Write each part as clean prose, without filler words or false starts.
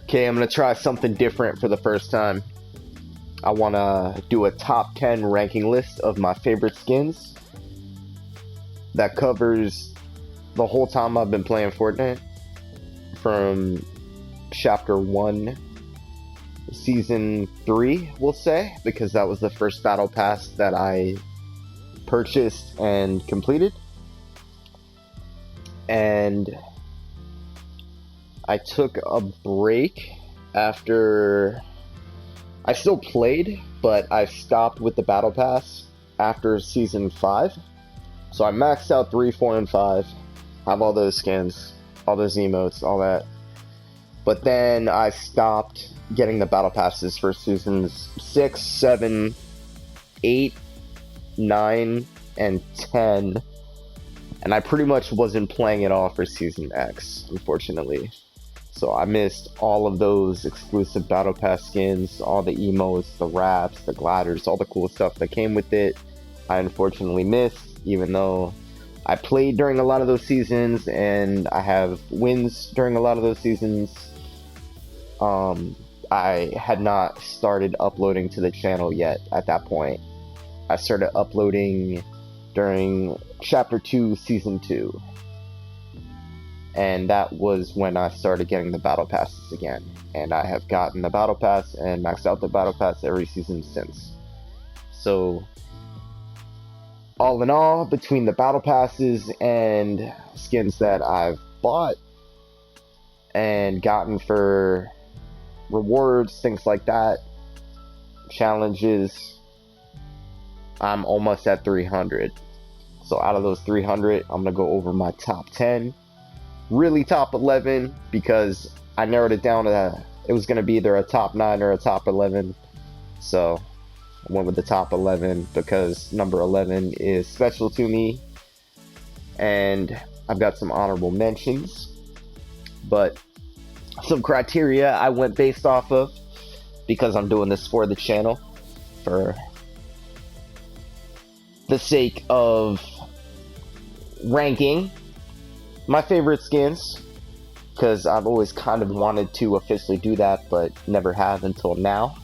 Okay, I'm gonna try something different for the first time. I wanna do a top 10 ranking list of my favorite skins that covers the whole time I've been playing Fortnite, from Chapter 1, Season 3, we'll say, because that was the first Battle Pass that I purchased and completed. And I took a break after... I still played, but I stopped with the Battle Pass after Season 5. So I maxed out 3, 4, and 5. Have all those skins, all those emotes, all that. But then I stopped getting the Battle Passes for Seasons 6, 7, 8, 9, and 10. And I pretty much wasn't playing it all for Season X, unfortunately. So I missed all of those exclusive Battle Pass skins, all the emotes, the wraps, the gliders, all the cool stuff that came with it. I unfortunately missed, even though I played during a lot of those seasons and I have wins during a lot of those seasons. I had not started uploading to the channel yet at that point. I started uploading during Chapter 2, Season 2. And that was when I started getting the Battle Passes again. And I have gotten the Battle Pass and maxed out the Battle Pass every season since. So, all in all, between the Battle Passes and skins that I've bought and gotten for rewards, things like that, challenges, I'm almost at 300. So out of those 300, I'm going to go over my top 10. Really top 11, because I narrowed it down to it was going to be either a top 9 or a top 11. So I went with the top 11 because number 11 is special to me. And I've got some honorable mentions. But some criteria I went based off of, because I'm doing this for the channel, for the sake of ranking my favorite skins, because I've always kind of wanted to officially do that, but never have until now.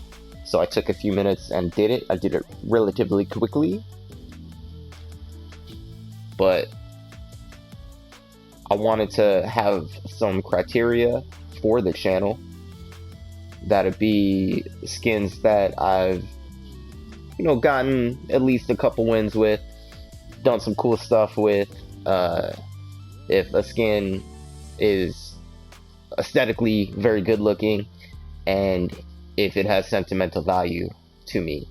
So I took a few minutes and did it. I did it relatively quickly, but I wanted to have some criteria for the channel. That'd be skins that I've, gotten at least a couple wins with, done some cool stuff with. If a skin is aesthetically very good looking, and if it has sentimental value to me.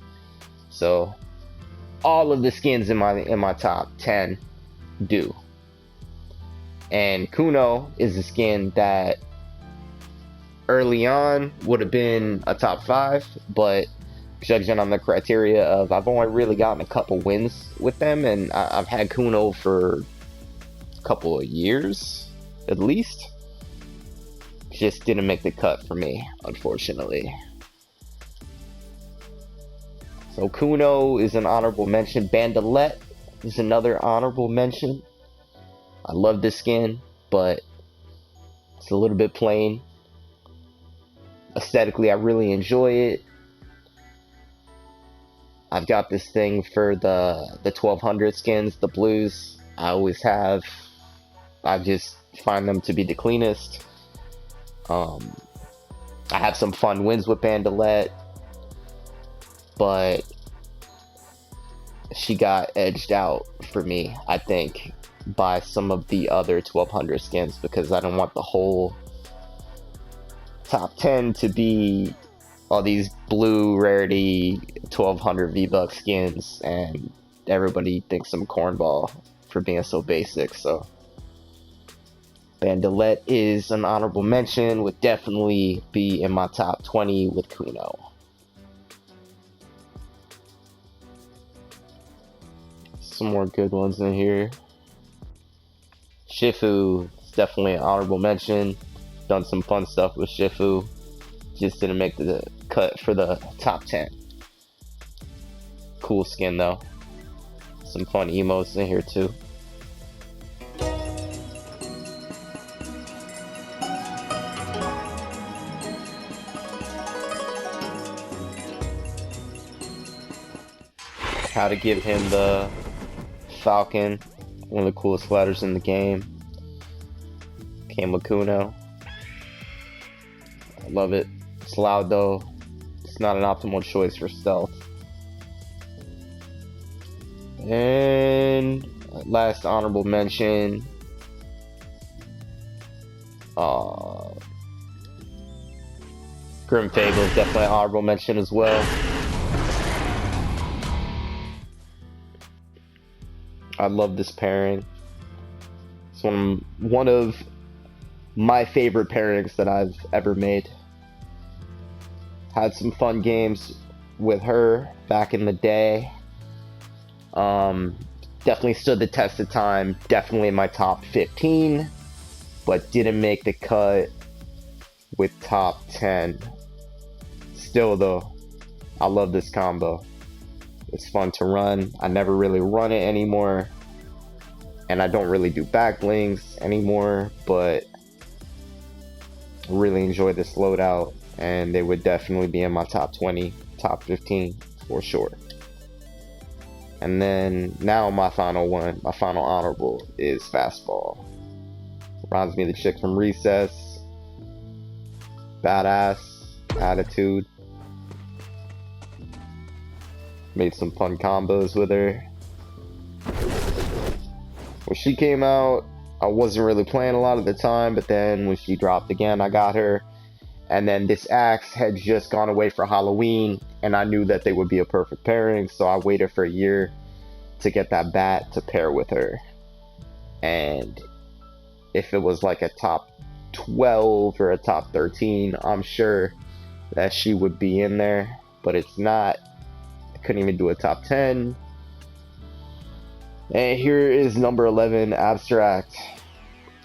So all of the skins in my top 10 do. And Kuno is a skin that early on would have been a top 5, but judging on the criteria of I've only really gotten a couple wins with them, and I've had Kuno for a couple of years at least, just didn't make the cut for me, unfortunately. So Kuno is an honorable mention. Bandolette is another honorable mention. I love this skin, but it's a little bit plain. Aesthetically, I really enjoy it. I've got this thing for the 1200 skins, the blues. I always have. I just find them to be the cleanest. I have some fun wins with Bandolette, but she got edged out for me, I think, by some of the other 1200 skins, because I don't want the whole top 10 to be all these blue rarity 1200 V-Bucks skins, and everybody thinks I'm cornball for being so basic. So Bandolette is an honorable mention, would definitely be in my top 20 with Kuno. Some more good ones in here. Shifu is definitely an honorable mention. Done some fun stuff with Shifu. Just didn't make the cut for the top 10. Cool skin though. Some fun emotes in here too. how to give him the Falcon, one of the coolest letters in the game. Came with Kuno. I love it. It's loud though. It's not an optimal choice for stealth. And last honorable mention. Grim Fable is definitely an honorable mention as well. I love this pairing. It's one of my favorite pairings that I've ever made. Had some fun games with her back in the day. Definitely stood the test of time. Definitely in my top 15, but didn't make the cut with top 10. Still though, I love this combo. It's fun to run. I never really run it anymore, and I don't really do back blings anymore, but I really enjoy this loadout, and they would definitely be in my top 20, top 15 for sure. And then now my final one, my final honorable is Fastball. Reminds me of the chick from Recess. Badass attitude. Made some fun combos with her. When she came out, I wasn't really playing a lot at the time, but then when she dropped again, I got her. And then this axe had just gone away for Halloween, and I knew that they would be a perfect pairing, so I waited for a year to get that bat to pair with her. And if it was like a top 12 or a top 13, I'm sure that she would be in there, but it's not. I couldn't even do a top 10. And here is number 11, Abstract.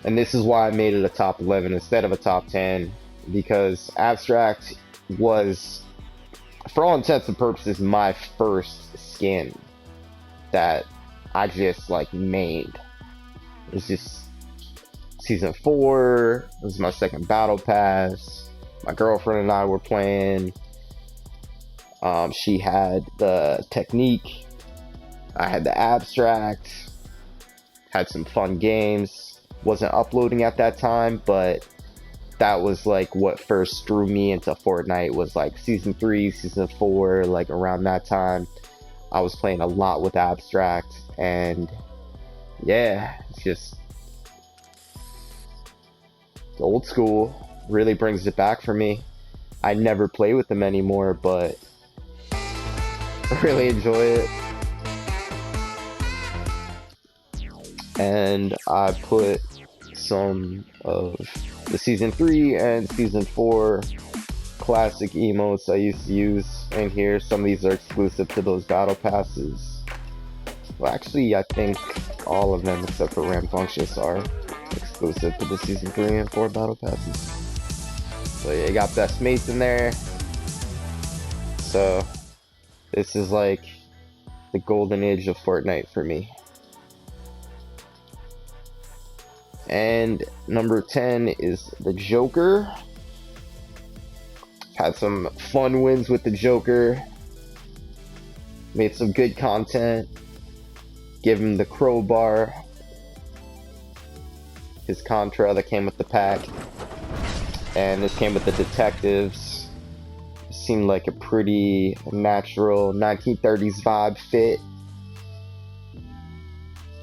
And this is why I made it a top 11 instead of a top 10, because Abstract was, for all intents and purposes, my first skin that I just like made. It was just season 4. It was my second battle pass. My girlfriend and I were playing. She had the technique. I had the abstract. Had some fun games. Wasn't uploading at that time, but that was like what first drew me into Fortnite. Was like season 3, season 4, like around that time. I was playing a lot with abstract, and yeah, it's just old school. Really brings it back for me. I never play with them anymore, but I really enjoy it. And I put some of the season 3 and season 4 classic emotes I used to use in here. Some of these are exclusive to those battle passes. Well, actually, I think all of them except for Rambunctious are exclusive to the season 3 and 4 battle passes. So yeah, you got best mates in there. So this is like the golden age of Fortnite for me. And number 10 is the Joker. Had some fun wins with the Joker. Made some good content. Give him the crowbar. His Contra that came with the pack. And this came with the detectives. Seemed like a pretty natural 1930s vibe fit.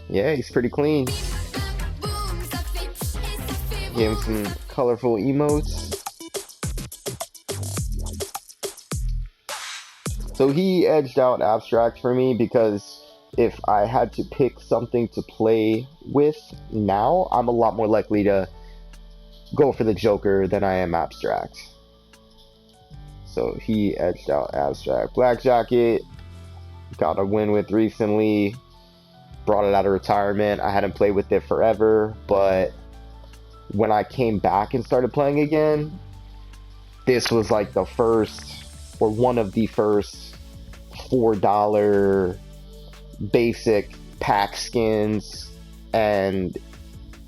Yeah, he's pretty clean. Gave him some colorful emotes. So he edged out Abstract for me, because if I had to pick something to play with now, I'm a lot more likely to go for the Joker than I am Abstract. So he edged out Abstract. Black Jacket, got a win with recently. Brought it out of retirement. I hadn't played with it forever, but when I came back and started playing again, this was like the first, or one of the first $4 basic pack skins, and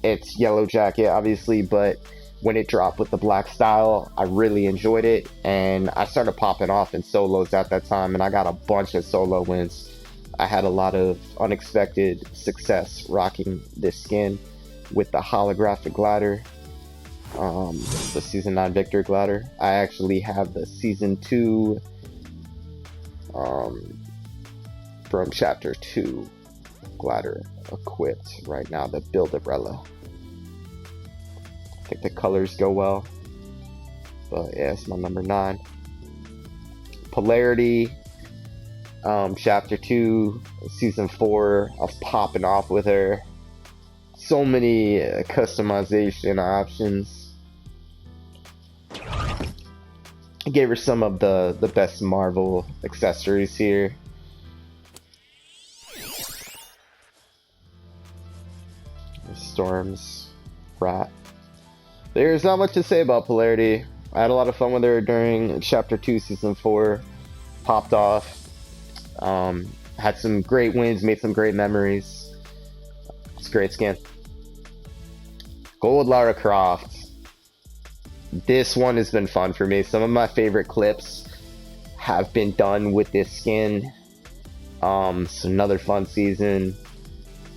it's Yellow Jacket obviously, but when it dropped with the black style, I really enjoyed it, and I started popping off in solos at that time, and I got a bunch of solo wins I had a lot of unexpected success rocking this skin with the holographic glider, the Season 9 Victor glider. I actually have the Season 2 from Chapter 2 glider equipped right now, the Build Umbrella. I think the colors go well, but yeah, it's my number 9. Polarity, Chapter 2, Season 4, I was popping off with her. So many customization options. I gave her some of the best Marvel accessories here. Storm's rat. There's not much to say about Polarity. I had a lot of fun with her during Chapter 2, Season 4. Popped off. Had some great wins, made some great memories. It's a great skin. Gold Lara Croft. This one has been fun for me. Some of my favorite clips have been done with this skin. It's another fun season.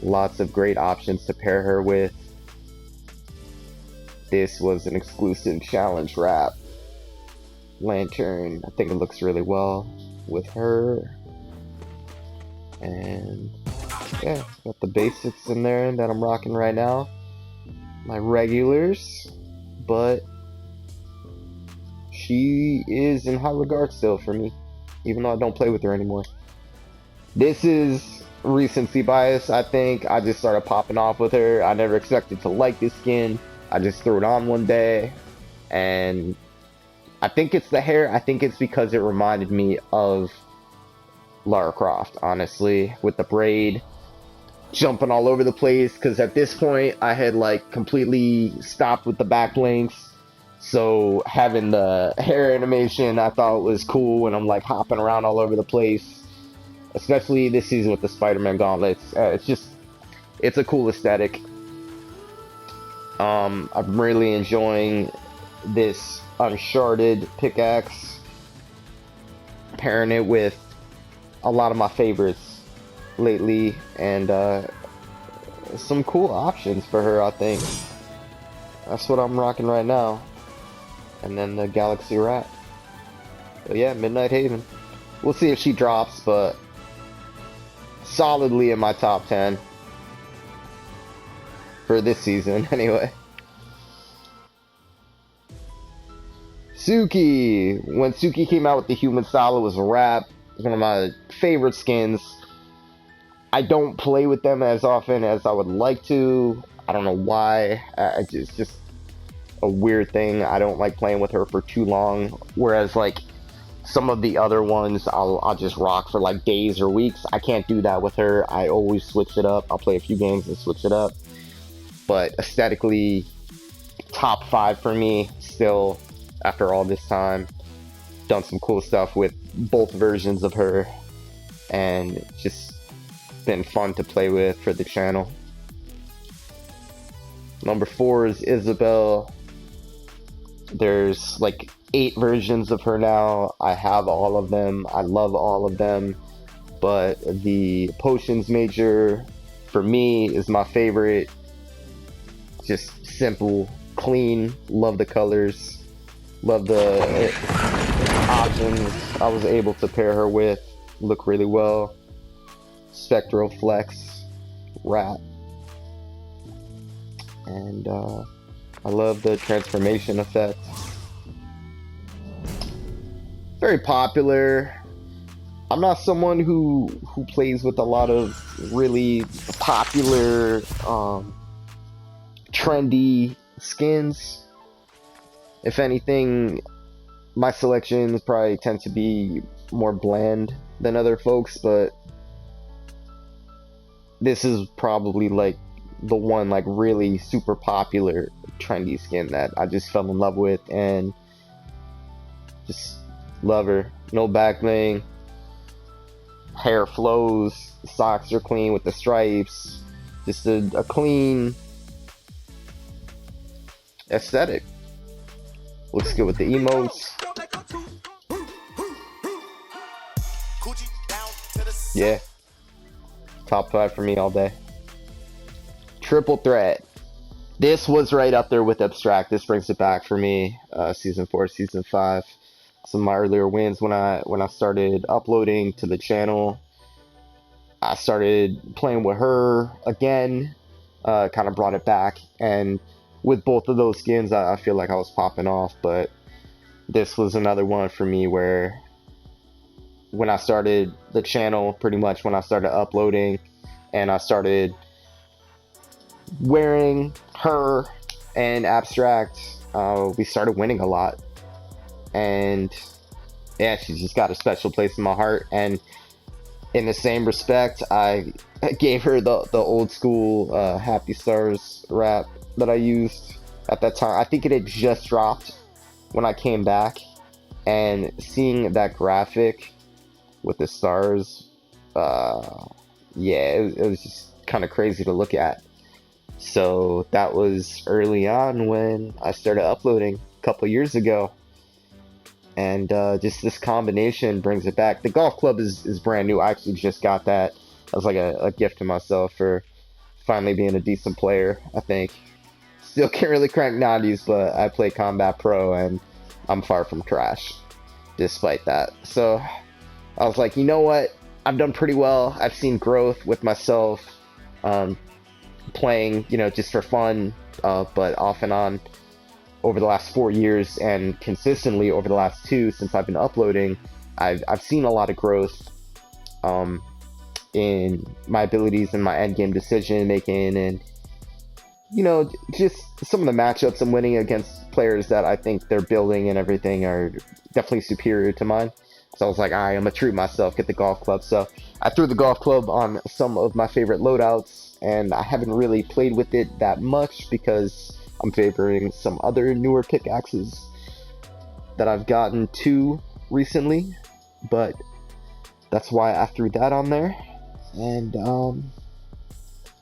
Lots of great options to pair her with. This was an exclusive challenge wrap. Lantern, I think it looks really well with her. And yeah, got the basics in there that I'm rocking right now. My regulars, but she is in high regard still for me, even though I don't play with her anymore. This is recency bias, I think. I just started popping off with her. I never expected to like this skin. I just threw it on one day, and I think it's the hair. I think it's because it reminded me of Lara Croft, honestly, with the braid jumping all over the place, because at this point I had like completely stopped with the back links, so having the hair animation I thought was cool when I'm like hopping around all over the place, especially this season with the Spider-Man gauntlets. It's a cool aesthetic. I'm really enjoying this Uncharted pickaxe, pairing it with a lot of my favorites lately, and some cool options for her, I think. That's what I'm rocking right now. And then the Galaxy Rat. But yeah, Midnight Haven. We'll see if she drops, but solidly in my top 10 for this season anyway. Suki. When Suki came out with the human style, it was a wrap. One of my favorite skins. I don't play with them as often as I would like to. I don't know why. It's just a weird thing. I don't like playing with her for too long. Whereas like some of the other ones, I'll just rock for like days or weeks. I can't do that with her. I always switch it up. I'll play a few games and switch it up. But aesthetically, top 5 for me still after all this time. Done some cool stuff with both versions of her, and just been fun to play with for the channel. Number 4 is Isabelle. There's like 8 versions of her now. I have all of them. I love all of them, but the Potions Major for me is my favorite. Just simple, clean, love the colors, love the options I was able to pair her with, look really well. Spectral Flex Rat, and I love the transformation effect. Very popular. I'm not someone who plays with a lot of really popular trendy skins. If anything, my selections probably tend to be more bland than other folks, but this is probably like the one like really super popular trendy skin that I just fell in love with and just love her. No back bling, hair flows, socks are clean with the stripes, just a clean aesthetic. Looks good with the emotes. Yeah, Top 5 for me all day. Triple threat. This was right up there with Abstract. This brings it back for me. Season 4, Season 5. Some of my earlier wins when I started uploading to the channel. I started playing with her again. Kind of brought it back. And with both of those skins, I feel like I was popping off. But this was another one for me where when I started the channel, pretty much when I started uploading and I started wearing her and Abstract, we started winning a lot. And yeah, she's just got a special place in my heart. And in the same respect, I gave her the old school Happy Stars rap that I used at that time. I think it had just dropped when I came back, and seeing that graphic with the stars, yeah, it was just kind of crazy to look at. So that was early on when I started uploading a couple years ago. And just this combination brings it back. The golf club is brand new. I actually just got that. That was like a gift to myself for finally being a decent player, I think. Still can't really crank 90s, but I play Combat Pro and I'm far from trash despite that. So I was like, you know what? I've done pretty well. I've seen growth with myself, playing, just for fun, but off and on over the last 4 years, and consistently over the last 2 since I've been uploading. I've seen a lot of growth in my abilities and my end game decision making, and just some of the matchups I'm winning against players that I think they're building and everything are definitely superior to mine. So I was like, all right, I'm gonna treat myself, get the golf club. So I threw the golf club on some of my favorite loadouts, and I haven't really played with it that much because I'm favoring some other newer pickaxes that I've gotten to recently. But that's why I threw that on there. And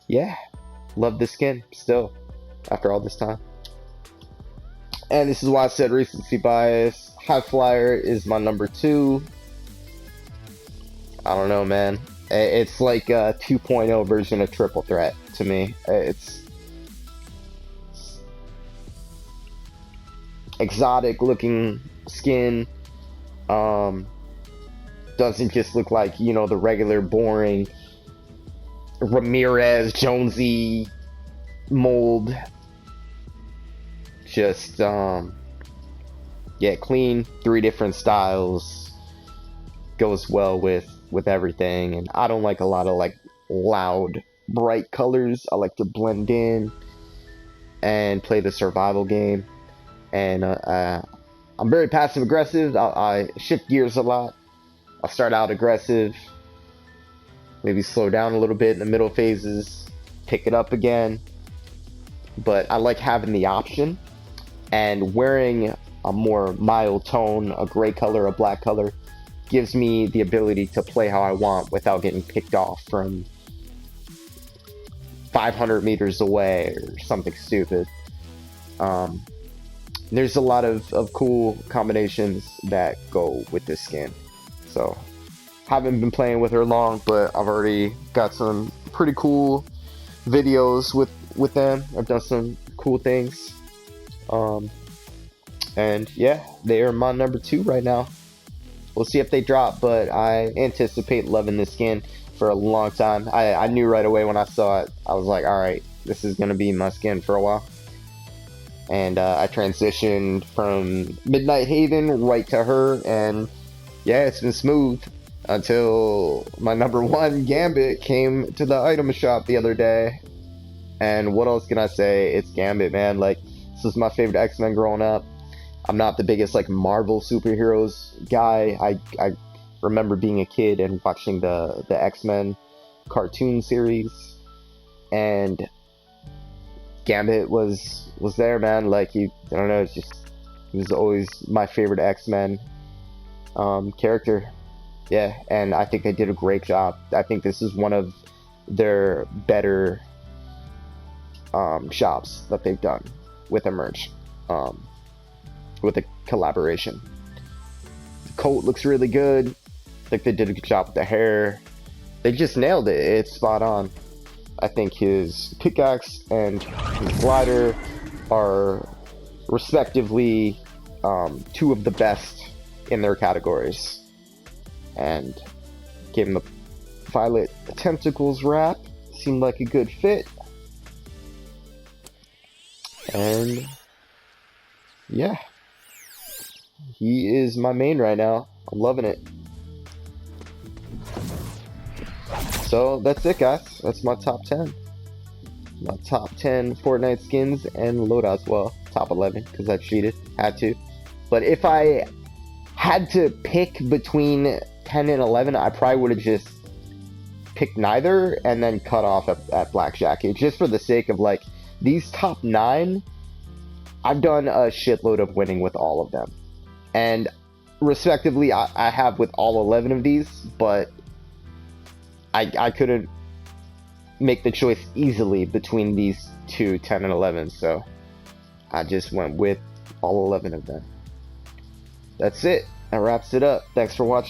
yeah, love this skin still after all this time. And this is why I said recency bias. High Flyer is my number 2. I don't know, man. It's like a 2.0 version of Triple Threat to me. It's exotic looking skin. Doesn't just look like, the regular boring Ramirez Jonesy mold. Just yeah, clean, 3 different styles, goes well with everything. And I don't like a lot of like loud bright colors. I like to blend in and play the survival game. And I'm very passive aggressive. I shift gears a lot. I'll start out aggressive, maybe slow down a little bit in the middle phases, pick it up again. But I like having the option, and wearing a more mild tone, a gray color, a black color, gives me the ability to play how I want without getting picked off from 500 meters away or something stupid. There's a lot of cool combinations that go with this skin. So, haven't been playing with her long, but I've already got some pretty cool videos with them. I've done some cool things. And yeah, they are my number 2 right now. We'll see if they drop, but I anticipate loving this skin for a long time. I knew right away when I saw it. I was like, alright, this is going to be my skin for a while. And I transitioned from Midnight Haven right to her, and yeah, it's been smooth until my number 1 Gambit came to the item shop the other day. And what else can I say? It's Gambit, man. Like, this was my favorite X-Men growing up. I'm not the biggest like Marvel superheroes guy. I remember being a kid and watching the X-Men cartoon series, and Gambit was there, man. Like, I don't know, he was always my favorite X-Men character. Yeah, and I think they did a great job. I think this is one of their better shops that they've done with a merch, with a collaboration. The coat looks really good. I think they did a good job with the hair. they just nailed it. It's spot on. I think his pickaxe and his glider are respectively two of the best in their categories. And gave him the violet tentacles wrap. Seemed like a good fit. And yeah, he is my main right now. I'm loving it. So that's it, guys. That's my top 10. My top 10 Fortnite skins and loadouts. Well, top 11 because I cheated. Had to. But if I had to pick between 10 and 11, I probably would have just picked neither and then cut off at Black Jacket. Just for the sake of, like, these top 9, I've done a shitload of winning with all of them. And respectively, I have with all 11 of these, but I couldn't make the choice easily between these two, 10 and 11, so I just went with all 11 of them. That's it. That wraps it up. Thanks for watching.